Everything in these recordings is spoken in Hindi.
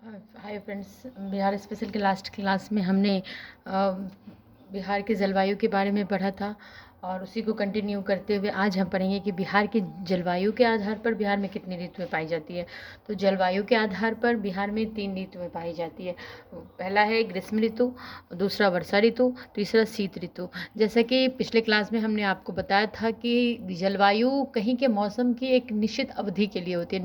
हाय फ्रेंड्स, बिहार स्पेशल के लास्ट क्लास में हमने बिहार के जलवायु के बारे में पढ़ा था और उसी को कंटिन्यू करते हुए आज हम पढ़ेंगे कि बिहार की जलवायु के आधार पर बिहार में कितनी ऋतुएं पाई जाती है। तो जलवायु के आधार पर बिहार में 3 ऋतुएं पाई जाती है। पहला है ग्रीष्म ऋतु, दूसरा वर्षा ऋतु, तीसरा शीत ऋतु। जैसा कि पिछले क्लास में हमने आपको बताया था कि जलवायु कहीं के मौसम की एक निश्चित अवधि के लिए होती है।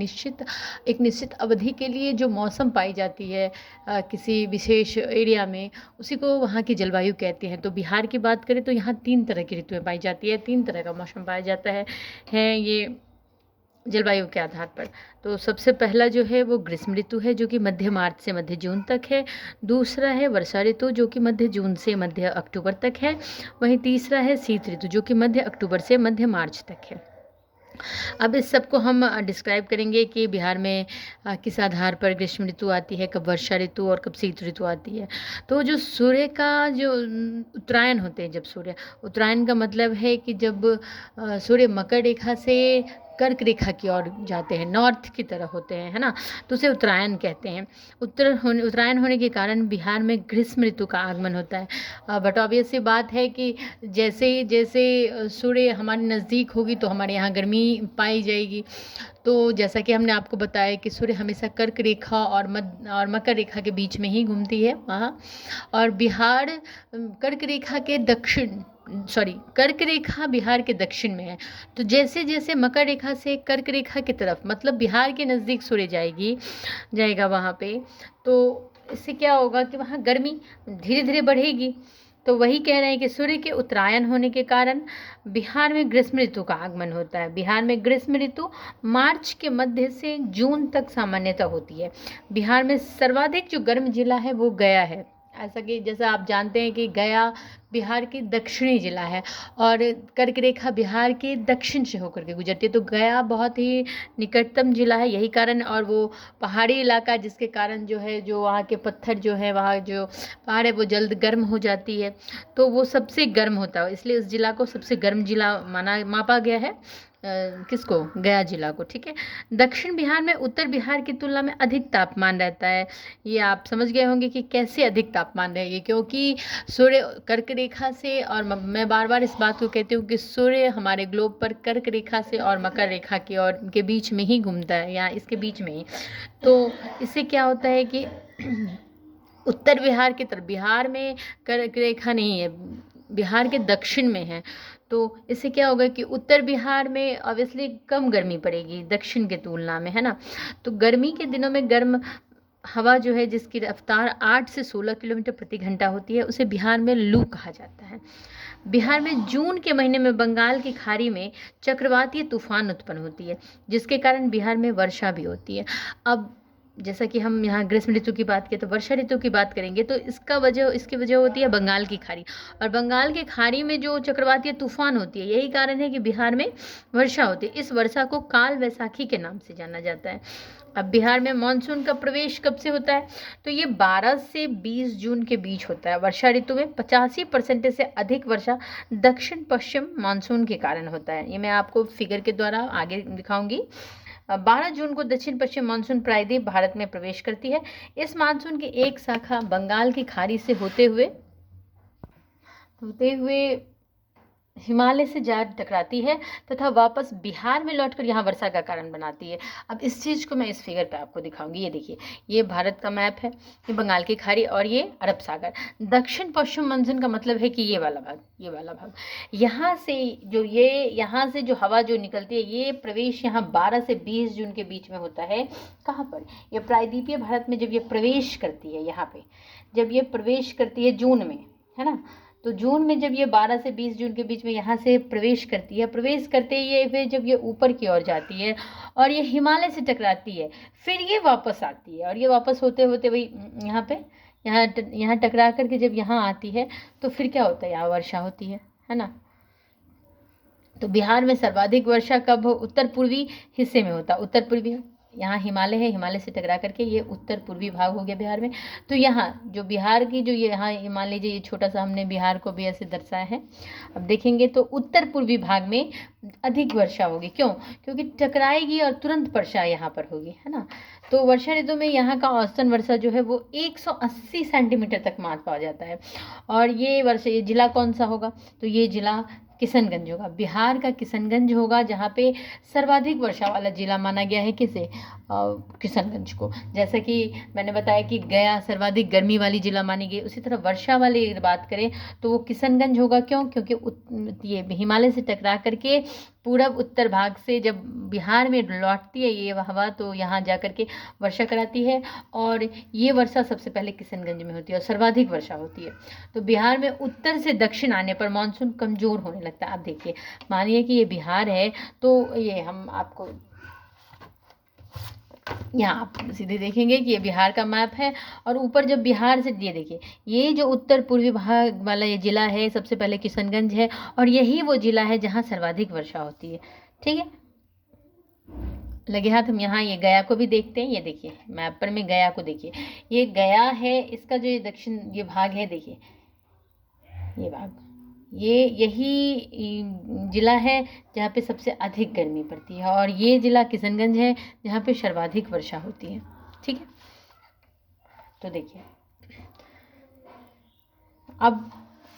एक निश्चित अवधि के लिए जो मौसम पाई जाती है किसी विशेष एरिया में, उसी को वहाँ की जलवायु कहते हैं। तो बिहार की बात करें तो यहाँ 3 तरह की ऋतुएं पाई जाती है, 3 तरह का मौसम पाया जाता है ये जलवायु के आधार पर। तो सबसे पहला जो है वो ग्रीष्म ऋतु है, जो कि मध्य मार्च से मध्य जून तक है। दूसरा है वर्षा ऋतु, जो कि मध्य जून से मध्य अक्टूबर तक है। वहीं तीसरा है शीत ऋतु, जो कि मध्य अक्टूबर से मध्य मार्च तक है। अब इस सब को हम डिस्क्राइब करेंगे कि बिहार में किस आधार पर ग्रीष्म ऋतु आती है, कब वर्षा ऋतु और कब शीत ऋतु आती है। तो जो सूर्य का जो उत्तरायण होते हैं, जब सूर्य उत्तरायण का मतलब है कि जब सूर्य मकर रेखा से कर्क रेखा की ओर जाते हैं, नॉर्थ की तरह होते हैं, है ना, तो उसे उत्तरायण कहते हैं। उत्तरायण होने के कारण बिहार में ग्रीष्म ऋतु का आगमन होता है। बट ऑब्वियस सी बात है कि जैसे जैसे सूर्य हमारे नज़दीक होगी तो हमारे यहाँ गर्मी पाई जाएगी। तो जैसा कि हमने आपको बताया कि सूर्य हमेशा कर्क रेखा और मकर रेखा के बीच में ही घूमती है वहाँ, और बिहार कर्क रेखा बिहार के दक्षिण में है। तो जैसे जैसे मकर रेखा से कर्क रेखा की तरफ, मतलब बिहार के नज़दीक सूर्य जाएगा वहाँ पे, तो इससे क्या होगा कि वहाँ गर्मी धीरे धीरे बढ़ेगी। तो वही कह रहे हैं कि सूर्य के उत्तरायण होने के कारण बिहार में ग्रीष्म ऋतु का आगमन होता है। बिहार में ग्रीष्म ऋतु मार्च के मध्य से जून तक सामान्यतः होती है। बिहार में सर्वाधिक जो गर्म जिला है वो गया है। ऐसा कि जैसा आप जानते हैं कि गया बिहार की दक्षिणी जिला है और कर्क रेखा बिहार के दक्षिण से होकर के गुजरती है। तो गया बहुत ही निकटतम जिला है, यही कारण। और वो पहाड़ी इलाका, जिसके कारण जो है, जो वहाँ के पत्थर जो है, वहाँ जो पहाड़ है वो जल्द गर्म हो जाती है, तो वो सबसे गर्म होता है। इसलिए इस जिला को सबसे गर्म जिला मापा गया है। किसको? गया जिला को। ठीक है। दक्षिण बिहार में उत्तर बिहार की तुलना में अधिक तापमान रहता है। ये आप समझ गए होंगे कि कैसे अधिक तापमान रहेगी, क्योंकि सूर्य कर्क रेखा से, और मैं बार बार इस बात को कहती हूँ कि सूर्य हमारे ग्लोब पर कर्क रेखा से और मकर रेखा की और के बीच में ही घूमता है, या इसके बीच में ही। तो इससे क्या होता है कि उत्तर बिहार की तरफ, बिहार में कर्क रेखा नहीं है, बिहार के दक्षिण में है। तो इससे क्या होगा कि उत्तर बिहार में ऑब्वियसली कम गर्मी पड़ेगी दक्षिण के तुलना में, है ना। तो गर्मी के दिनों में गर्म हवा जो है, जिसकी रफ्तार 8 से 16 किलोमीटर प्रति घंटा होती है, उसे बिहार में लू कहा जाता है। बिहार में जून के महीने में बंगाल की खाड़ी में चक्रवातीय तूफान उत्पन्न होती है, जिसके कारण बिहार में वर्षा भी होती है। अब जैसा कि हम यहाँ ग्रीष्म ऋतु की बात करें तो वर्षा ऋतु की बात करेंगे, तो इसकी वजह होती है बंगाल की खाड़ी, और बंगाल की खाड़ी में जो चक्रवातीय तूफान होती है, यही कारण है कि बिहार में वर्षा होती है। इस वर्षा को काल वैसाखी के नाम से जाना जाता है। अब बिहार में मानसून का प्रवेश कब से होता है? तो ये 12 से 20 जून के बीच होता है। वर्षा ऋतु में 85% से अधिक वर्षा दक्षिण पश्चिम मानसून के कारण होता है। ये मैं आपको फिगर के द्वारा आगे दिखाऊंगी। 12 जून को दक्षिण पश्चिम मानसून प्रायद्वीप भारत में प्रवेश करती है। इस मानसून की एक शाखा बंगाल की खाड़ी से होते हुए हिमालय से जा टकराती है तथा वापस बिहार में लौटकर यहाँ वर्षा का कारण बनाती है। अब इस चीज़ को मैं इस फिगर पे आपको दिखाऊंगी। ये देखिए, ये भारत का मैप है, ये बंगाल की खाड़ी और ये अरब सागर। दक्षिण पश्चिम मानसून का मतलब है कि ये वाला भाग यहाँ से जो हवा जो निकलती है, ये प्रवेश यहाँ 12 से 20 जून के बीच में होता है। कहाँ पर? ये प्रायद्वीपीय भारत में जब ये प्रवेश करती है, यहाँ पे जब ये प्रवेश करती है जून में, है ना, तो जून में जब ये 12 से 20 जून के बीच में यहाँ से प्रवेश करती है, प्रवेश करते ही ये फिर जब ये ऊपर की ओर जाती है और ये हिमालय से टकराती है, फिर ये वापस आती है, और ये वापस होते होते वही यहाँ टकरा करके जब यहाँ आती है, तो फिर क्या होता है? यहाँ वर्षा होती है ना। तो बिहार में सर्वाधिक वर्षा कब उत्तर पूर्वी हिस्से में होता है। उत्तर पूर्वी, यहाँ हिमालय है, हिमालय से टकरा करके ये उत्तर पूर्वी भाग हो गया बिहार में। तो यहाँ जो बिहार की जो ये यहाँ मान लीजिए, ये छोटा सा हमने बिहार को भी ऐसे दर्शाया है। अब देखेंगे तो उत्तर पूर्वी भाग में अधिक वर्षा होगी। क्यों? क्योंकि टकराएगी और तुरंत वर्षा यहाँ पर होगी, है ना। तो वर्षा ऋतु में यहाँ का औसतन वर्षा जो है वो 180 सेंटीमीटर तक माप पाया जाता है। और ये जिला कौन सा होगा? तो ये जिला किशनगंज होगा, बिहार का किशनगंज होगा, जहाँ पे सर्वाधिक वर्षा वाला जिला माना गया है किसे? किशनगंज को। जैसे कि मैंने बताया कि गया सर्वाधिक गर्मी वाली जिला मानी गई, उसी तरह वर्षा वाली अगर बात करें तो वो किशनगंज होगा। क्यों? क्योंकि ये हिमालय से टकरा करके पूरब उत्तर भाग से जब बिहार में लौटती है ये हवा, तो यहाँ जा करके वर्षा कराती है, और ये वर्षा सबसे पहले किशनगंज में होती है और सर्वाधिक वर्षा होती है। तो बिहार में उत्तर से दक्षिण आने पर मानसून कमजोर होने लगता है। आप देखिए, मानिए कि ये बिहार है, तो ये हम आपको यहाँ आप सीधे देखेंगे कि ये बिहार का मैप है, और ऊपर जब बिहार से ये देखिए, ये जो उत्तर पूर्वी भाग वाला ये जिला है सबसे पहले किशनगंज है, और यही वो जिला है जहाँ सर्वाधिक वर्षा होती है। ठीक है, लगे हाथ हम यहाँ ये गया को भी देखते हैं। ये देखिए मैप पर में गया को देखिए, ये गया है, इसका जो ये दक्षिण ये भाग है, देखिए ये भाग, ये यही जिला है जहाँ पे सबसे अधिक गर्मी पड़ती है, और ये जिला किशनगंज है जहाँ पे सर्वाधिक वर्षा होती है। ठीक है, तो देखिए अब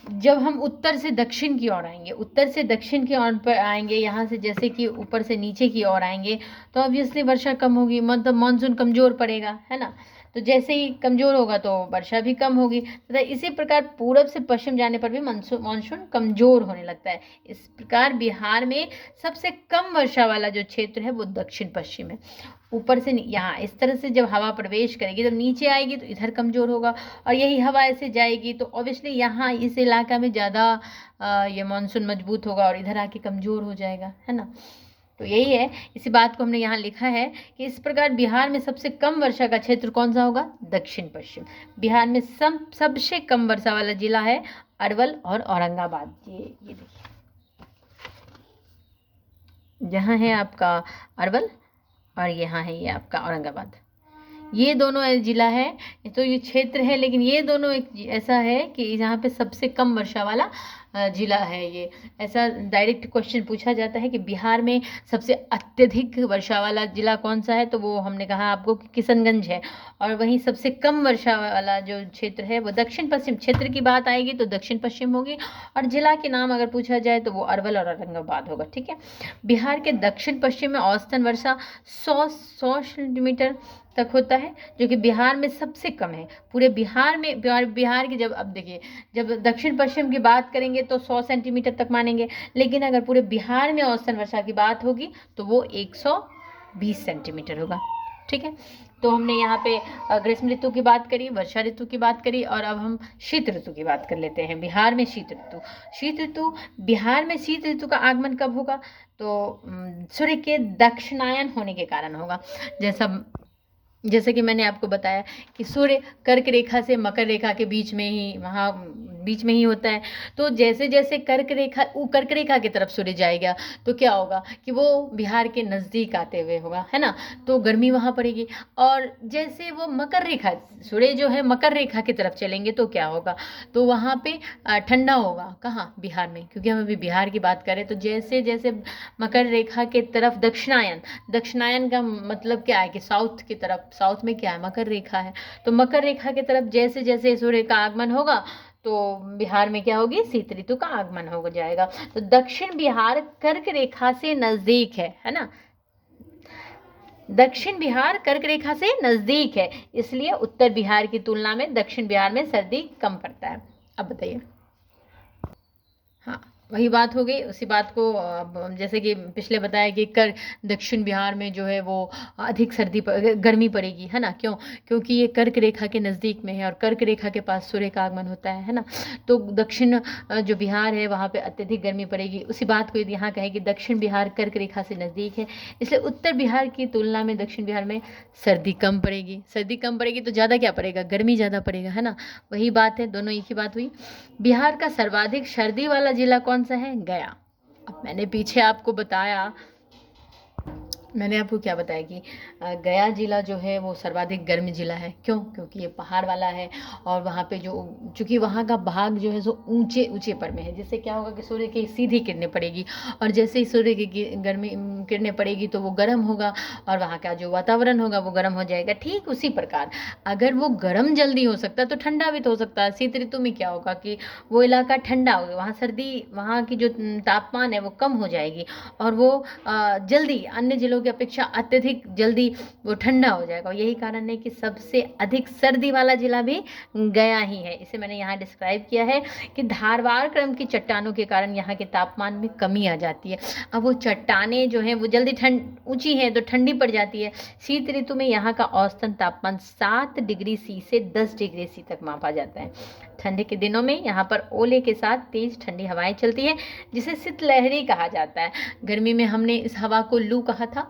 जब हम उत्तर से दक्षिण की ओर आएंगे, उत्तर से दक्षिण की ओर पर आएंगे, यहाँ से जैसे कि ऊपर से नीचे की ओर आएंगे, तो ऑब्वियसली वर्षा कम होगी, मतलब मानसून कमज़ोर पड़ेगा, है ना। तो जैसे ही कमज़ोर होगा तो वर्षा भी कम होगी, तथा इसी प्रकार पूरब से पश्चिम जाने पर भी मानसून कमज़ोर होने लगता है। इस प्रकार बिहार में सबसे कम वर्षा वाला जो क्षेत्र है वो दक्षिण पश्चिम है। ऊपर से यहाँ इस तरह से जब हवा प्रवेश करेगी, जब नीचे आएगी तो इधर कमज़ोर होगा, और यही हवा ऐसे जाएगी तो ऑब्वियसली यहाँ इस इलाका में ज़्यादा ये मानसून मजबूत होगा और इधर आके कमज़ोर हो जाएगा, है ना। तो यही है, इसी बात को हमने यहाँ लिखा है कि इस प्रकार बिहार में सबसे कम वर्षा का क्षेत्र कौन सा होगा? दक्षिण पश्चिम। बिहार में सबसे कम वर्षा वाला जिला है अरवल और औरंगाबाद। ये देखिए, जहाँ है आपका अरवल और यहाँ है ये आपका औरंगाबाद, ये दोनों जिला है, तो ये क्षेत्र है, लेकिन ये दोनों एक ऐसा है कि यहाँ पे सबसे कम वर्षा वाला जिला है ये। ऐसा डायरेक्ट क्वेश्चन पूछा जाता है कि बिहार में सबसे अत्यधिक वर्षा वाला जिला कौन सा है, तो वो हमने कहा आपको कि किशनगंज है, और वहीं सबसे कम वर्षा वाला जो क्षेत्र है वो दक्षिण पश्चिम। क्षेत्र की बात आएगी तो दक्षिण पश्चिम होगी, और जिला के नाम अगर पूछा जाए तो वो अरवल और औरंगाबाद होगा। ठीक है, बिहार के दक्षिण पश्चिम में औसतन वर्षा 100 सेंटीमीटर तक होता है, जो कि बिहार में सबसे कम है। पूरे बिहार में बिहार की जब अब देखिए, जब दक्षिण पश्चिम की बात करेंगे तो 100 सेंटीमीटर तक मानेंगे, लेकिन अगर पूरे बिहार में औसतन वर्षा की बात होगी तो वो 120 सेंटीमीटर होगा। ठीक है, तो हमने यहाँ पे ग्रीष्म ऋतु की बात करी, वर्षा ऋतु की बात करी, और अब हम शीत ऋतु की बात कर लेते हैं। बिहार में शीत ऋतु बिहार में शीत ऋतु का आगमन कब होगा? तो सूर्य के दक्षिणायन होने के कारण होगा। जैसे कि मैंने आपको बताया कि सूर्य कर्क रेखा से मकर रेखा के बीच में ही होता है। तो जैसे जैसे कर्क रेखा की तरफ सूर्य जाएगा तो क्या होगा कि वो बिहार के नज़दीक आते हुए होगा, है ना, तो गर्मी वहाँ पड़ेगी। और जैसे वो सूर्य जो है मकर रेखा की तरफ चलेंगे तो क्या होगा, तो वहाँ पे ठंडा होगा। कहाँ? बिहार में, क्योंकि हम अभी बिहार की बात करें। तो जैसे जैसे मकर रेखा के तरफ दक्षिणायन का मतलब क्या है कि साउथ की तरफ, साउथ में क्या है? मकर रेखा है। तो मकर रेखा की तरफ जैसे जैसे सूर्य का आगमन होगा तो बिहार में क्या होगी? शीत ऋतु का आगमन हो जाएगा। तो दक्षिण बिहार कर्क रेखा से नजदीक है ना, दक्षिण बिहार कर्क रेखा से नजदीक है, इसलिए उत्तर बिहार की तुलना में दक्षिण बिहार में सर्दी कम पड़ता है। अब बताइए, हाँ वही बात हो गई। उसी बात को अब जैसे कि पिछले बताया कि दक्षिण बिहार में जो है वो अधिक गर्मी पड़ेगी, है ना। क्यों? क्योंकि ये कर्क रेखा के नज़दीक में है और कर्क रेखा के पास सूर्य का आगमन होता है ना। तो दक्षिण जो बिहार है वहाँ पे अत्यधिक गर्मी पड़ेगी। उसी बात को यदि यहाँ कहे कि दक्षिण बिहार कर्क रेखा से नज़दीक है, इसलिए उत्तर बिहार की तुलना में दक्षिण बिहार में सर्दी कम पड़ेगी। तो ज़्यादा क्या पड़ेगा? गर्मी ज़्यादा पड़ेगा, है ना। वही बात है, दोनों एक ही बात हुई। बिहार का सर्वाधिक सर्दी वाला जिला कौन सा है? गया। अब मैंने पीछे आपको बताया मैंने आपको क्या बताया कि गया ज़िला जो है वो सर्वाधिक गर्म ज़िला है। क्यों? क्योंकि ये पहाड़ वाला है और वहाँ पे जो चूँकि वहाँ का भाग जो है सो ऊँचे पर में है, जिससे क्या होगा कि सूर्य की सीधी किरणें पड़ेगी और जैसे ही सूर्य की किरणें पड़ेगी तो वो गर्म होगा और वहाँ का जो वातावरण होगा वो गर्म हो जाएगा। ठीक उसी प्रकार अगर वो गर्म जल्दी हो सकता है तो ठंडा भी तो हो सकता है। शीत ऋतु में क्या होगा कि वो इलाका ठंडा होगा, वहाँ सर्दी, वहाँ की जो तापमान है वो कम हो जाएगी और वो जल्दी अन्य जिलों की अपेक्षा अत्यधिक जल्दी वो ठंडा हो जाएगा। और यही कारण है कि सबसे अधिक सर्दी वाला जिला भी गया ही है। इसे मैंने यहाँ डिस्क्राइब किया है कि धारवाड़ क्रम की चट्टानों के कारण यहाँ के तापमान में कमी आ जाती है। अब वो चट्टानें जो हैं वो जल्दी ऊंची हैं तो ठंडी पड़ जाती है। शीत ऋतु में यहाँ का औसतन तापमान 7 डिग्री सी से 10 डिग्री सी तक मापा जाता है। ठंडी के दिनों में यहाँ पर ओले के साथ तेज ठंडी हवाएं चलती है, जिसे शीतलहरी कहा जाता है। गर्मी में हमने इस हवा को लू कहा था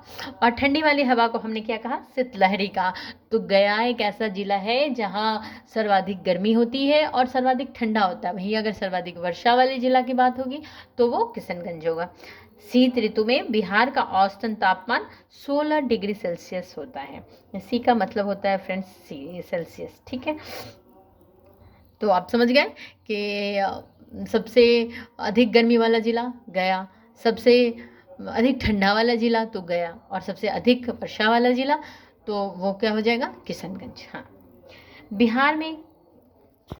और ठंडी वाली हवा को हमने क्या कहा? शीतलहरी कहा। तो गया एक ऐसा जिला है जहाँ सर्वाधिक गर्मी होती है और सर्वाधिक ठंडा होता है। वहीं अगर सर्वाधिक वर्षा वाले जिला की बात होगी तो वो किशनगंज होगा। शीत ऋतु में बिहार का औसतन तापमान 16 डिग्री सेल्सियस होता है। सी का मतलब होता है फ्रेंड्स सेल्सियस, ठीक है। तो आप समझ गए कि सबसे अधिक गर्मी वाला जिला गया, सबसे अधिक ठंडा वाला जिला तो गया और सबसे अधिक वर्षा वाला जिला तो वो क्या हो जाएगा? किशनगंज। हाँ, बिहार में